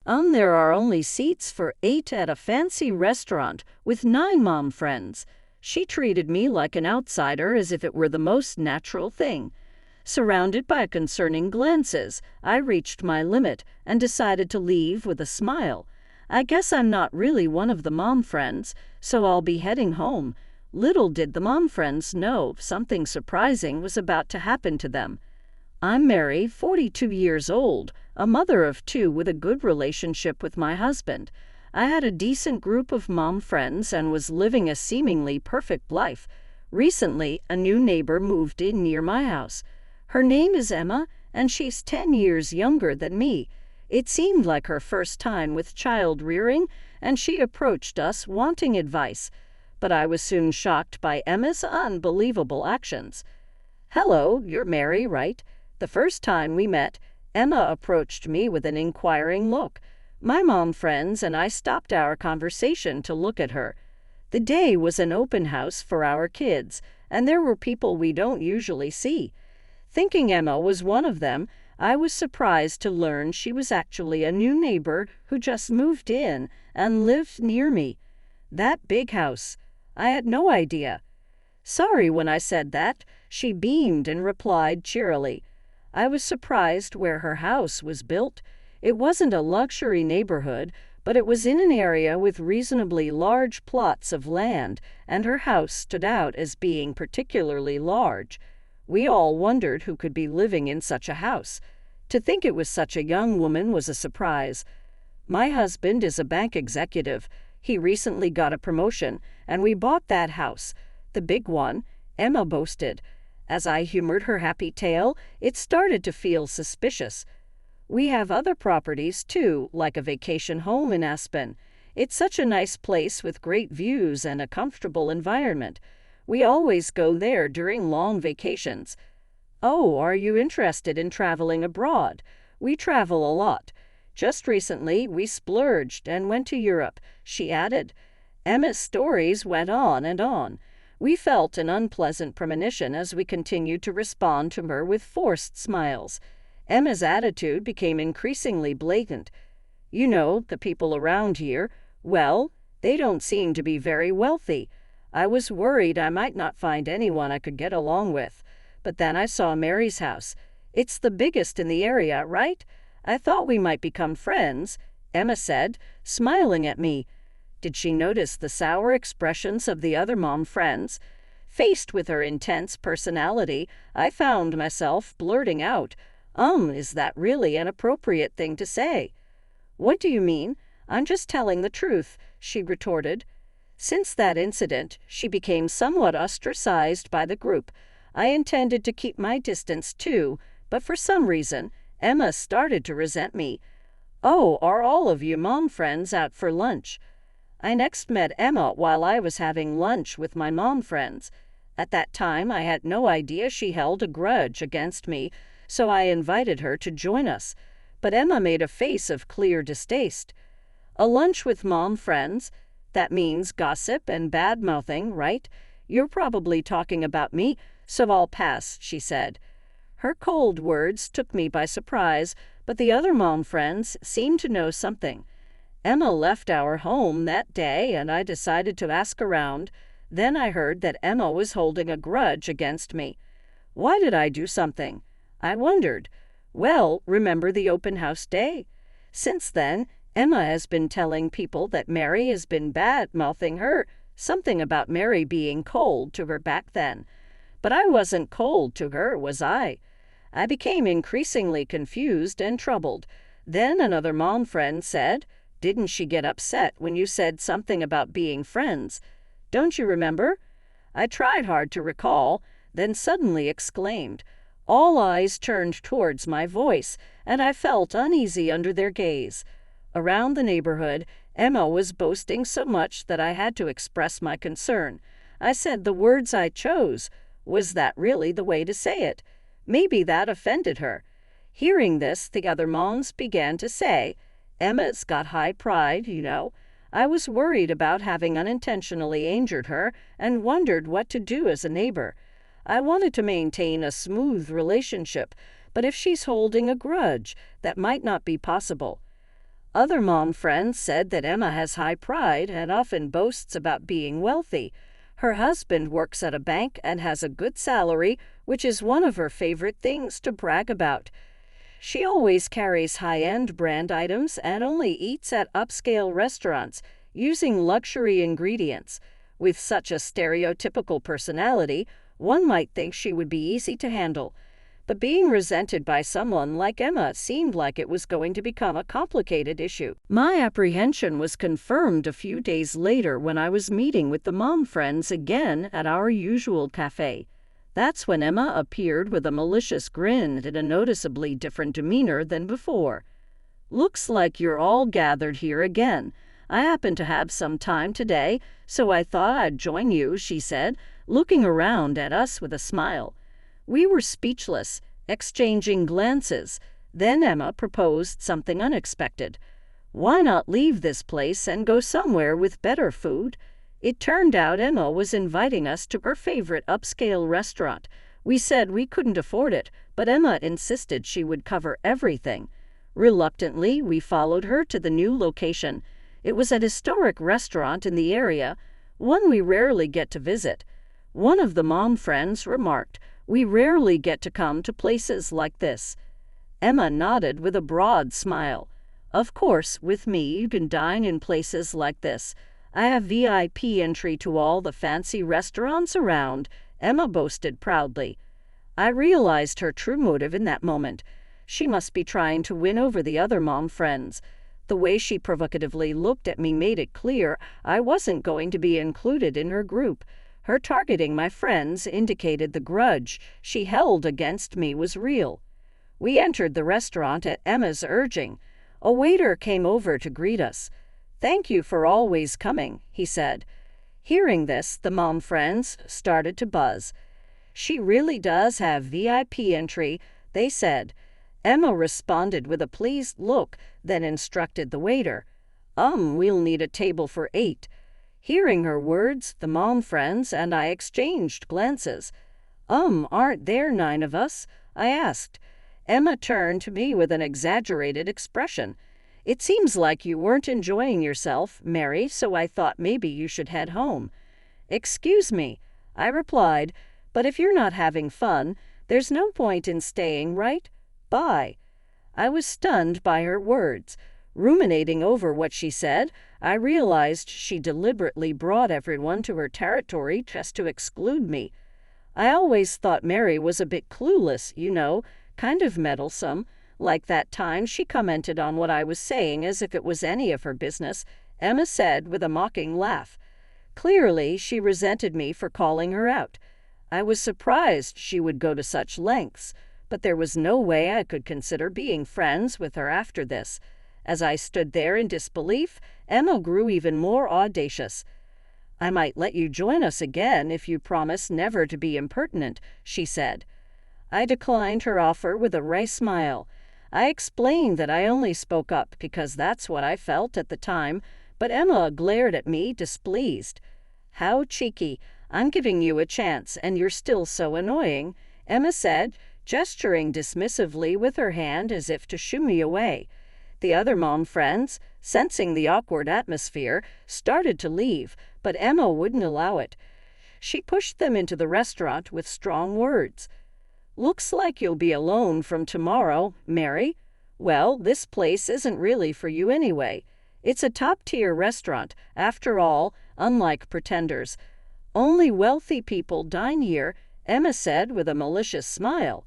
There are only seats for 8 at a fancy restaurant with 9 mom friends. She treated me like an outsider as if it were the most natural thing. Surrounded by concerning glances, I reached my limit and decided to leave with a smile. I guess I'm not really one of the mom friends, so I'll be heading home. Little did the mom friends know something surprising was about to happen to them. I'm Mary, 42 years old, a mother of 2 with a good relationship with my husband. I had a decent group of mom friends and was living a seemingly perfect life. Recently, a new neighbor moved in near my house. Her name is Emma, and she's 10 years younger than me. It seemed like her first time with child rearing, and she approached us wanting advice. But I was soon shocked by Emma's unbelievable actions. "Hello, you're Mary, right?" The first time we met, Emma approached me with an inquiring look. My mom friends and I stopped our conversation to look at her. The day was an open house for our kids, and there were people we don't usually see. Thinking Emma was one of them, I was surprised to learn she was actually a new neighbor who just moved in and lived near me. That big house. I had no idea. "Sorry when I said that," she beamed and replied cheerily. I was surprised where her house was built. It wasn't a luxury neighborhood, but it was in an area with reasonably large plots of land, and her house stood out as being particularly large. We all wondered who could be living in such a house. To think it was such a young woman was a surprise. My husband is a bank executive. He recently got a promotion, and we bought that house, the big one, Emma boasted. As I humored her happy tale, it started to feel suspicious. "We have other properties, too, like a vacation home in Aspen. It's such a nice place with great views and a comfortable environment. We always go there during long vacations." "Oh, are you interested in traveling abroad?" "We travel a lot. Just recently, we splurged and went to Europe," she added. Emma's stories went on and on. We felt an unpleasant premonition as we continued to respond to her with forced smiles. Emma's attitude became increasingly blatant. "You know, the people around here, well, they don't seem to be very wealthy. I was worried I might not find anyone I could get along with. But then I saw Mary's house. It's the biggest in the area, right? I thought we might become friends," Emma said, smiling at me. Did she notice the sour expressions of the other mom friends? Faced with her intense personality, I found myself blurting out, is that really an appropriate thing to say?" "What do you mean? I'm just telling the truth," she retorted. Since that incident, she became somewhat ostracized by the group. I intended to keep my distance too, but for some reason, Emma started to resent me. "Oh, are all of you mom friends out for lunch?" I next met Emma while I was having lunch with my mom friends. At that time, I had no idea she held a grudge against me, so I invited her to join us. But Emma made a face of clear distaste. "A lunch with mom friends? That means gossip and bad-mouthing, right? You're probably talking about me, so I'll pass," she said. Her cold words took me by surprise, but the other mom friends seemed to know something. Emma left our home that day, and I decided to ask around. Then I heard that Emma was holding a grudge against me. Why did I do something? I wondered. Well, remember the open house day? Since then, Emma has been telling people that Mary has been bad-mouthing her, something about Mary being cold to her back then. But I wasn't cold to her, was I? I became increasingly confused and troubled. Then another mom friend said, "Didn't she get upset when you said something about being friends? Don't you remember?" I tried hard to recall, then suddenly exclaimed. All eyes turned towards my voice, and I felt uneasy under their gaze. Around the neighborhood, Emma was boasting so much that I had to express my concern. I said the words I chose. Was that really the way to say it? Maybe that offended her. Hearing this, the other moms began to say, "Emma's got high pride, you know." I was worried about having unintentionally injured her and wondered what to do as a neighbor. I wanted to maintain a smooth relationship, but if she's holding a grudge, that might not be possible. Other mom friends said that Emma has high pride and often boasts about being wealthy. Her husband works at a bank and has a good salary, which is one of her favorite things to brag about. She always carries high-end brand items and only eats at upscale restaurants, using luxury ingredients. With such a stereotypical personality, one might think she would be easy to handle. But being resented by someone like Emma seemed like it was going to become a complicated issue. My apprehension was confirmed a few days later when I was meeting with the mom friends again at our usual cafe. That's when Emma appeared with a malicious grin and a noticeably different demeanor than before. "Looks like you're all gathered here again. I happen to have some time today, so I thought I'd join you," she said, looking around at us with a smile. We were speechless, exchanging glances. Then Emma proposed something unexpected. "Why not leave this place and go somewhere with better food?" It turned out Emma was inviting us to her favorite upscale restaurant. We said we couldn't afford it, but Emma insisted she would cover everything. Reluctantly, we followed her to the new location. It was an historic restaurant in the area, one we rarely get to visit. One of the mom friends remarked, "We rarely get to come to places like this." Emma nodded with a broad smile. "Of course, with me you can dine in places like this. I have VIP entry to all the fancy restaurants around," Emma boasted proudly. I realized her true motive in that moment. She must be trying to win over the other mom friends. The way she provocatively looked at me made it clear I wasn't going to be included in her group. Her targeting my friends indicated the grudge she held against me was real. We entered the restaurant at Emma's urging. A waiter came over to greet us. "Thank you for always coming," he said. Hearing this, the mom friends started to buzz. "She really does have VIP entry," they said. Emma responded with a pleased look, then instructed the waiter, We'll need a table for 8. Hearing her words, the mom friends and I exchanged glances. Aren't there 9 of us?" I asked. Emma turned to me with an exaggerated expression. "It seems like you weren't enjoying yourself, Mary, so I thought maybe you should head home." "Excuse me," I replied, "but if you're not having fun, there's no point in staying, right? Bye." I was stunned by her words. Ruminating over what she said, I realized she deliberately brought everyone to her territory just to exclude me. I always thought Mary was a bit clueless, kind of meddlesome. Like that time she commented on what I was saying as if it was any of her business, Emma said with a mocking laugh. Clearly, she resented me for calling her out. I was surprised she would go to such lengths, but there was no way I could consider being friends with her after this. As I stood there in disbelief, Emma grew even more audacious. "I might let you join us again if you promise never to be impertinent," she said. I declined her offer with a wry smile. I explained that I only spoke up because that's what I felt at the time, but Emma glared at me displeased. "How cheeky. I'm giving you a chance and you're still so annoying," Emma said, gesturing dismissively with her hand as if to shoo me away. The other mom friends, sensing the awkward atmosphere, started to leave, but Emma wouldn't allow it. She pushed them into the restaurant with strong words. "Looks like you'll be alone from tomorrow, Mary. Well, this place isn't really for you anyway. It's a top-tier restaurant, after all, unlike pretenders. Only wealthy people dine here," Emma said with a malicious smile.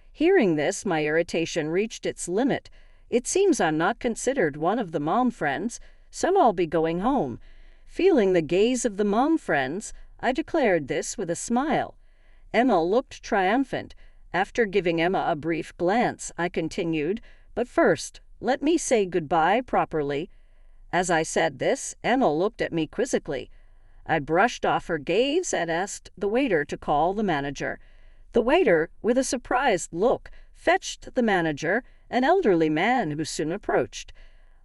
Hearing this, my irritation reached its limit. It seems I'm not considered one of the mom friends, so I'll be going home. Feeling the gaze of the mom friends, I declared this with a smile. Emma looked triumphant. After giving Emma a brief glance, I continued, "But first, let me say goodbye properly." As I said this, Emma looked at me quizzically. I brushed off her gaze and asked the waiter to call the manager. The waiter, with a surprised look, fetched the manager, an elderly man who soon approached.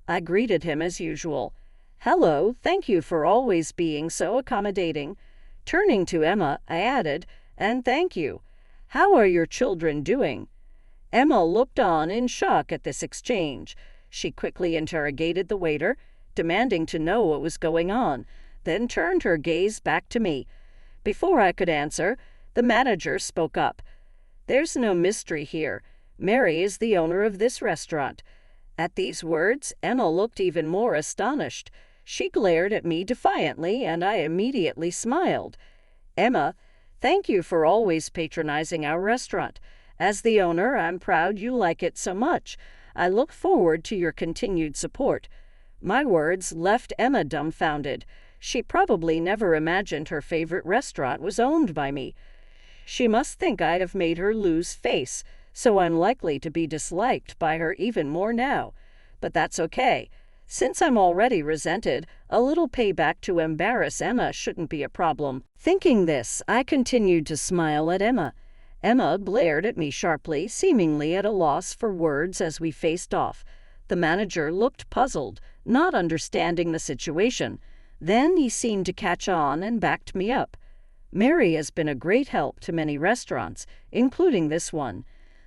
I greeted him as usual. "Hello, thank you for always being so accommodating." Turning to Emma, I added, "And thank you. How are your children doing?" Emma looked on in shock at this exchange. She quickly interrogated the waiter, demanding to know what was going on, then turned her gaze back to me. Before I could answer, the manager spoke up. "There's no mystery here. Mary is the owner of this restaurant." At these words, Emma looked even more astonished. She glared at me defiantly, and I immediately smiled. "Emma, thank you for always patronizing our restaurant. As the owner, I'm proud you like it so much. I look forward to your continued support." My words left Emma dumbfounded. She probably never imagined her favorite restaurant was owned by me. She must think I have made her lose face, so I'm likely to be disliked by her even more now. But that's okay. Since I'm already resented, a little payback to embarrass Emma shouldn't be a problem. Thinking this, I continued to smile at Emma. Emma glared at me sharply, seemingly at a loss for words as we faced off. The manager looked puzzled, not understanding the situation. Then he seemed to catch on and backed me up. "Mary has been a great help to many restaurants, including this one.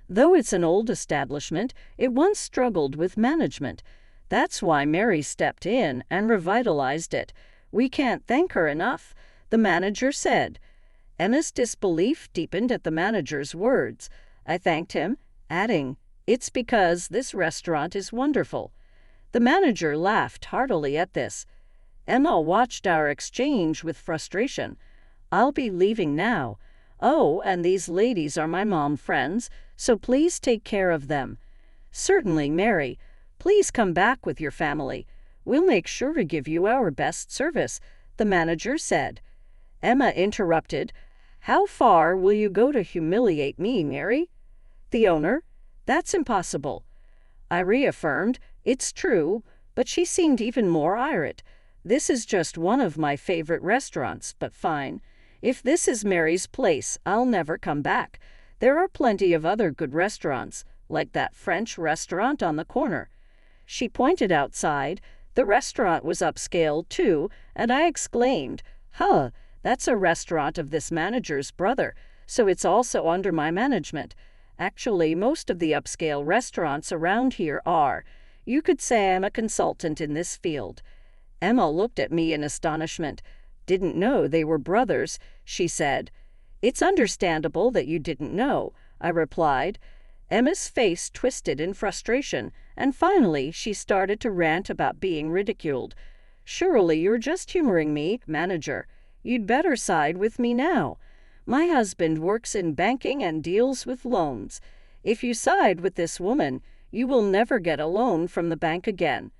Though it's an old establishment, it once struggled with management. That's why Mary stepped in and revitalized it. We can't thank her enough," the manager said. Emma's disbelief deepened at the manager's words. I thanked him, adding, "It's because this restaurant is wonderful." The manager laughed heartily at this. Emma watched our exchange with frustration. "I'll be leaving now. Oh, and these ladies are my mom friends, so please take care of them." "Certainly, Mary. Please come back with your family. We'll make sure to give you our best service," the manager said. Emma interrupted. "How far will you go to humiliate me, Mary?" The owner, "That's impossible." I reaffirmed, "It's true," but she seemed even more irate. "This is just one of my favorite restaurants, but fine. If this is Mary's place, I'll never come back. There are plenty of other good restaurants, like that French restaurant on the corner." She pointed outside. The restaurant was upscale, too, and I exclaimed, "Huh, that's a restaurant of this manager's brother, so it's also under my management. Actually, most of the upscale restaurants around here are. You could say I'm a consultant in this field." Emma looked at me in astonishment. "Didn't know they were brothers," she said. "It's understandable that you didn't know," I replied. Emma's face twisted in frustration, and finally she started to rant about being ridiculed. "Surely you're just humoring me, manager. You'd better side with me now. My husband works in banking and deals with loans. If you side with this woman, you will never get a loan from the bank again."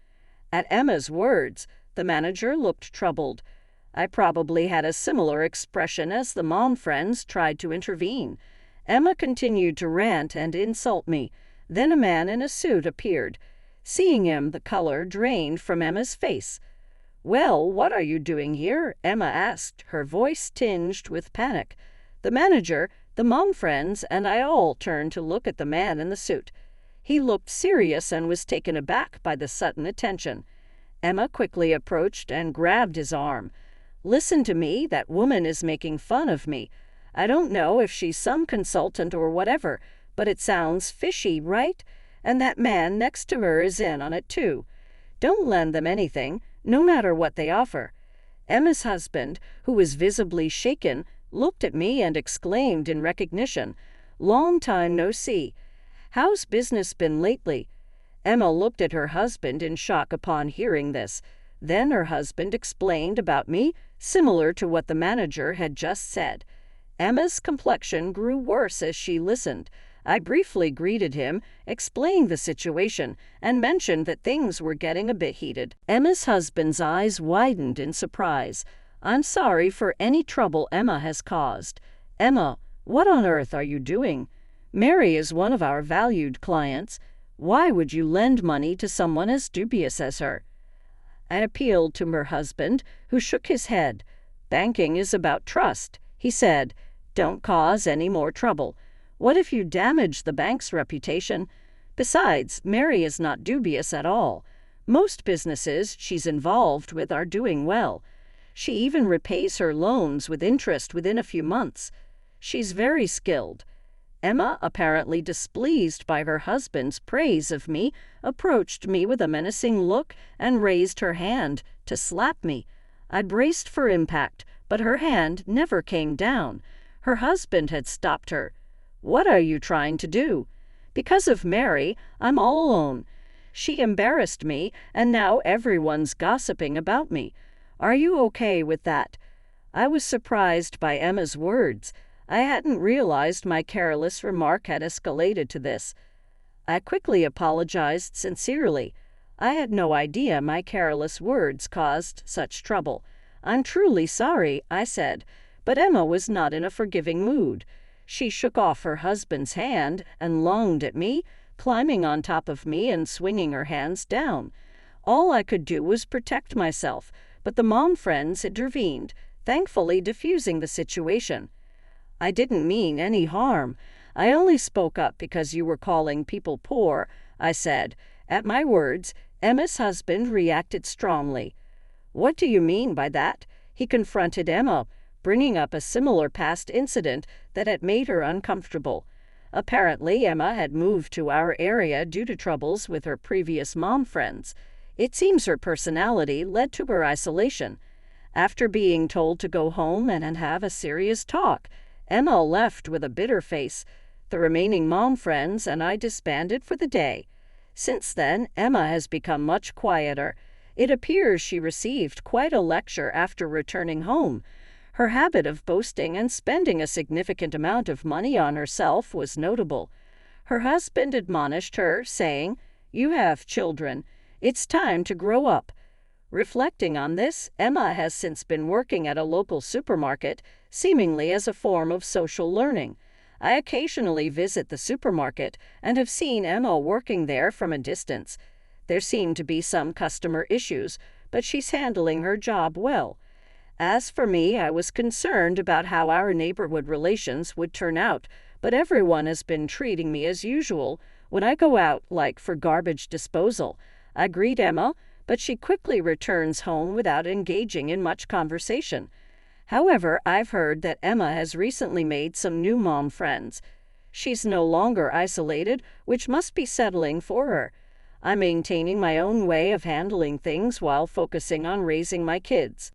At Emma's words, the manager looked troubled. I probably had a similar expression as the mom friends tried to intervene. Emma continued to rant and insult me. Then a man in a suit appeared. Seeing him, the color drained from Emma's face. "Well, what are you doing here?" Emma asked, her voice tinged with panic. The manager, the mom friends, and I all turned to look at the man in the suit. He looked serious and was taken aback by the sudden attention. Emma quickly approached and grabbed his arm. "Listen to me, that woman is making fun of me. I don't know if she's some consultant or whatever, but it sounds fishy, right? And that man next to her is in on it too. Don't lend them anything, no matter what they offer." Emma's husband, who was visibly shaken, looked at me and exclaimed in recognition, "Long time no see. How's business been lately?" Emma looked at her husband in shock upon hearing this. Then her husband explained about me, similar to what the manager had just said. Emma's complexion grew worse as she listened. I briefly greeted him, explained the situation, and mentioned that things were getting a bit heated. Emma's husband's eyes widened in surprise. "I'm sorry for any trouble Emma has caused." "Emma, what on earth are you doing? Mary is one of our valued clients. Why would you lend money to someone as dubious as her?" I appealed to her husband, who shook his head. "Banking is about trust," he said. "Don't cause any more trouble. What if you damage the bank's reputation? Besides, Mary is not dubious at all. Most businesses she's involved with are doing well. She even repays her loans with interest within a few months. She's very skilled." Emma, apparently displeased by her husband's praise of me, approached me with a menacing look and raised her hand to slap me. I braced for impact, but her hand never came down. Her husband had stopped her. "What are you trying to do?" "Because of Mary, I'm all alone. She embarrassed me, and now everyone's gossiping about me. Are you okay with that?" I was surprised by Emma's words. I hadn't realized my careless remark had escalated to this. I quickly apologized sincerely. I had no idea my careless words caused such trouble. "I'm truly sorry," I said, but Emma was not in a forgiving mood. She shook off her husband's hand and lunged at me, climbing on top of me and swinging her hands down. All I could do was protect myself, but the mom friends intervened, thankfully diffusing the situation. "I didn't mean any harm. I only spoke up because you were calling people poor," I said. At my words, Emma's husband reacted strongly. "What do you mean by that?" He confronted Emma, bringing up a similar past incident that had made her uncomfortable. Apparently, Emma had moved to our area due to troubles with her previous mom friends. It seems her personality led to her isolation. After being told to go home and have a serious talk, Emma left with a bitter face. The remaining mom friends and I disbanded for the day. Since then, Emma has become much quieter. It appears she received quite a lecture after returning home. Her habit of boasting and spending a significant amount of money on herself was notable. Her husband admonished her, saying, "You have children. It's time to grow up." Reflecting on this, Emma has since been working at a local supermarket, seemingly as a form of social learning. I occasionally visit the supermarket and have seen Emma working there from a distance. There seem to be some customer issues, but she's handling her job well. As for me, I was concerned about how our neighborhood relations would turn out, but everyone has been treating me as usual. When I go out, like for garbage disposal, I greet Emma, but she quickly returns home without engaging in much conversation. However, I've heard that Emma has recently made some new mom friends. She's no longer isolated, which must be settling for her. I'm maintaining my own way of handling things while focusing on raising my kids.